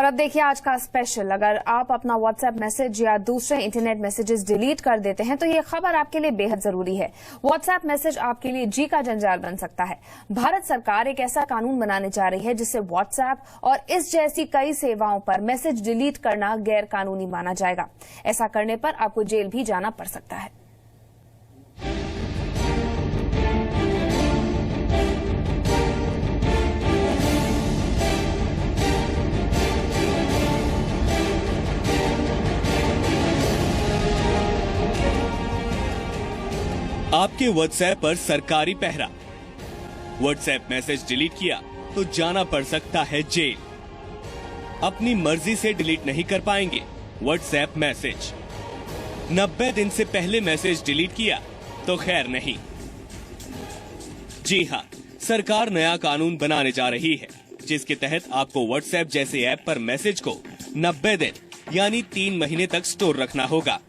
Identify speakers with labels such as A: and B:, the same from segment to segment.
A: और अब देखिए आज का स्पेशल। अगर आप अपना व्हाट्सएप मैसेज या दूसरे इंटरनेट मैसेजेस डिलीट कर देते हैं तो ये खबर आपके लिए बेहद जरूरी है। व्हाट्सएप मैसेज आपके लिए जी का जंजाल बन सकता है। भारत सरकार एक ऐसा कानून बनाने जा रही है जिससे व्हाट्सएप और इस जैसी कई सेवाओं पर मैसेज डिलीट करना गैर कानूनी माना जाएगा। ऐसा करने पर आपको जेल भी जाना पड़ सकता है।
B: आपके व्हाट्सएप पर सरकारी पहरा। व्हाट्सएप मैसेज डिलीट किया तो जाना पड़ सकता है जेल। अपनी मर्जी से डिलीट नहीं कर पाएंगे व्हाट्सएप मैसेज। 90 दिन से पहले मैसेज डिलीट किया तो खैर नहीं। जी हां, सरकार नया कानून बनाने जा रही है जिसके तहत आपको व्हाट्सएप जैसे ऐप पर मैसेज को 90 दिन यानी 3 महीने तक स्टोर रखना होगा।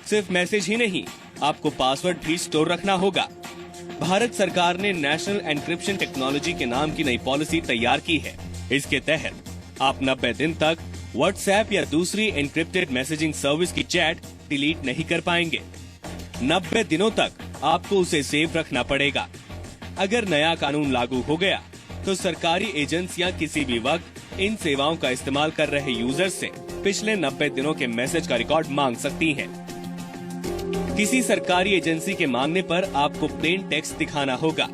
B: सिर्फ मैसेज ही नहीं, आपको पासवर्ड भी स्टोर रखना होगा। भारत सरकार ने नेशनल एन्क्रिप्शन टेक्नोलॉजी के नाम की नई पॉलिसी तैयार की है। इसके तहत आप 90 दिन तक व्हाट्सएप या दूसरी एन्क्रिप्टेड मैसेजिंग सर्विस की चैट डिलीट नहीं कर पाएंगे। 90 दिनों तक आपको उसे सेव रखना पड़ेगा। अगर नया कानून लागू हो गया तो सरकारी एजेंसियां किसी भी वक्त इन सेवाओं का इस्तेमाल कर रहे यूजर से पिछले 90 दिनों के मैसेज का रिकॉर्ड मांग सकती हैं। किसी सरकारी एजेंसी के मांगने पर आपको प्लेन टेक्स्ट दिखाना होगा।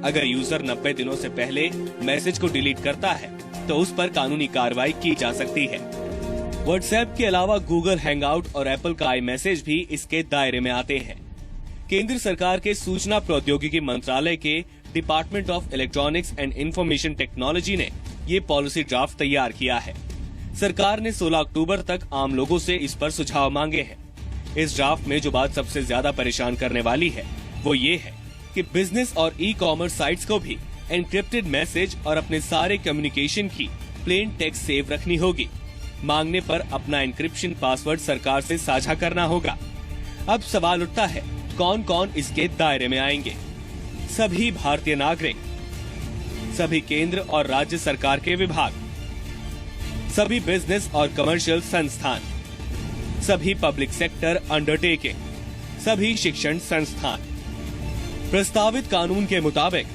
B: अगर यूजर 90 दिनों से पहले मैसेज को डिलीट करता है तो उस पर कानूनी कार्रवाई की जा सकती है। व्हाट्सएप के अलावा गूगल हैंगआउट और एप्पल का आई मैसेज भी इसके दायरे में आते हैं। केंद्र सरकार के सूचना प्रौद्योगिकी मंत्रालय के department of electronics and information technology ने ये पॉलिसी ड्राफ्ट तैयार किया है। सरकार ने 16 अक्टूबर तक आम लोगों से इस पर सुझाव मांगे हैं। इस ड्राफ्ट में जो बात सबसे ज्यादा परेशान करने वाली है वो ये है कि बिजनेस और ई कॉमर्स साइट्स को भी एन्क्रिप्टेड मैसेज और अपने सारे कम्युनिकेशन की प्लेन टेक्स्ट सेव रखनी होगी। मांगने पर अपना एन्क्रिप्शन पासवर्ड सरकार से साझा करना होगा। अब सवाल उठता है, कौन कौन इसके दायरे में आएंगे? सभी भारतीय नागरिक, सभी केंद्र और राज्य सरकार के विभाग, सभी बिजनेस और कमर्शियल संस्थान, सभी पब्लिक सेक्टर अंडरटेकिंग, सभी शिक्षण संस्थान। प्रस्तावित कानून के मुताबिक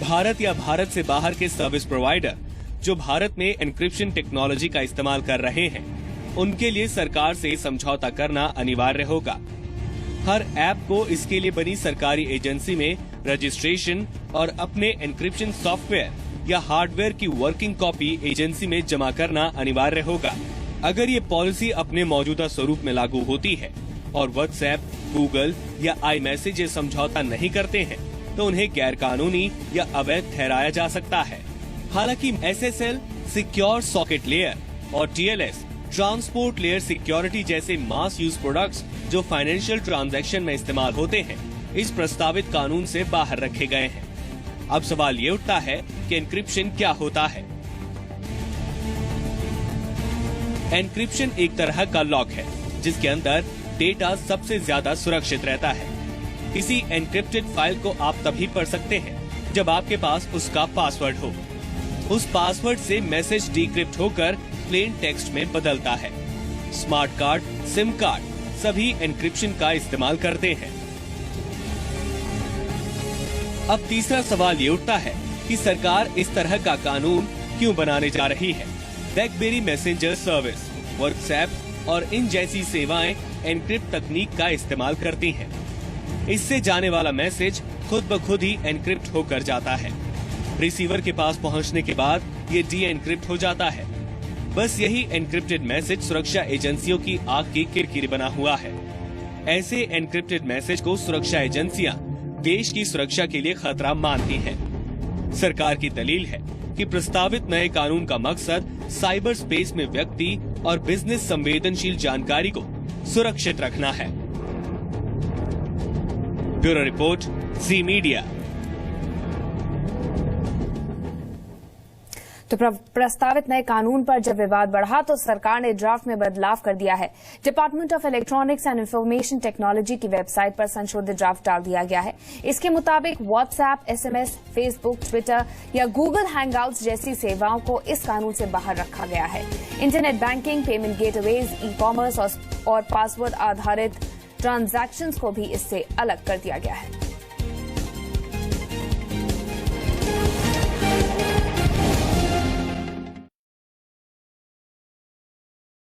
B: भारत या भारत से बाहर के सर्विस प्रोवाइडर जो भारत में एन्क्रिप्शन टेक्नोलॉजी का इस्तेमाल कर रहे हैं, उनके लिए सरकार से समझौता करना अनिवार्य होगा। हर ऐप को इसके लिए बनी सरकारी एजेंसी में रजिस्ट्रेशन और अपने एन्क्रिप्शन सॉफ्टवेयर या हार्डवेयर की वर्किंग कॉपी एजेंसी में जमा करना अनिवार्य होगा। अगर ये पॉलिसी अपने मौजूदा स्वरूप में लागू होती है और व्हाट्सएप, गूगल या आई मैसेज ये समझौता नहीं करते हैं तो उन्हें गैर कानूनी या अवैध ठहराया जा सकता है। हालांकि SSL, सिक्योर सॉकेट लेयर और TLS, ट्रांसपोर्ट लेयर सिक्योरिटी जैसे मास यूज प्रोडक्ट्स जो फाइनेंशियल ट्रांजैक्शन में इस्तेमाल होते हैं, इस प्रस्तावित कानून से बाहर रखे गए हैं। अब सवाल ये उठता है कि एन्क्रिप्शन क्या होता है? एन्क्रिप्शन एक तरह का लॉक है जिसके अंदर डेटा सबसे ज्यादा सुरक्षित रहता है। किसी एन्क्रिप्टेड फाइल को आप तभी पढ़ सकते हैं जब आपके पास उसका पासवर्ड हो। उस पासवर्ड से मैसेज डिक्रिप्ट होकर प्लेन टेक्स्ट में बदलता है। स्मार्ट कार्ड, सिम कार्ड सभी एन्क्रिप्शन का इस्तेमाल करते हैं। अब तीसरा सवाल ये उठता है कि सरकार इस तरह का कानून क्यों बनाने जा रही है? ब्लैकबेरी मैसेंजर सर्विस, व्हाट्सएप और इन जैसी सेवाएं एन्क्रिप्ट तकनीक का इस्तेमाल करती हैं। इससे जाने वाला मैसेज खुद ब खुद ही एन्क्रिप्ट होकर जाता है। रिसीवर के पास पहुंचने के बाद ये डी एन्क्रिप्ट हो जाता है। बस यही एन्क्रिप्टेड मैसेज सुरक्षा एजेंसियों की आग की किरकिरी बना हुआ है। ऐसे एन्क्रिप्टेड मैसेज को सुरक्षा एजेंसियां देश की सुरक्षा के लिए खतरा मानती हैं। सरकार की दलील है कि प्रस्तावित नए कानून का मकसद साइबर स्पेस में व्यक्ति और बिजनेस संवेदनशील जानकारी को सुरक्षित रखना है। ब्यूरो रिपोर्ट, जी मीडिया।
A: तो प्रस्तावित नए कानून पर जब विवाद बढ़ा तो सरकार ने ड्राफ्ट में बदलाव कर दिया है। Department of electronics and information technology की वेबसाइट पर संशोधित ड्राफ्ट डाल दिया गया है। इसके मुताबिक व्हाट्सएप, एसएमएस, फेसबुक, ट्विटर या गूगल हैंगआउट्स जैसी सेवाओं को इस कानून से बाहर रखा गया है। Internet banking, payment gateways, e commerce और पासवर्ड आधारित ट्रांजैक्शंस को भी इससे अलग कर दिया गया है।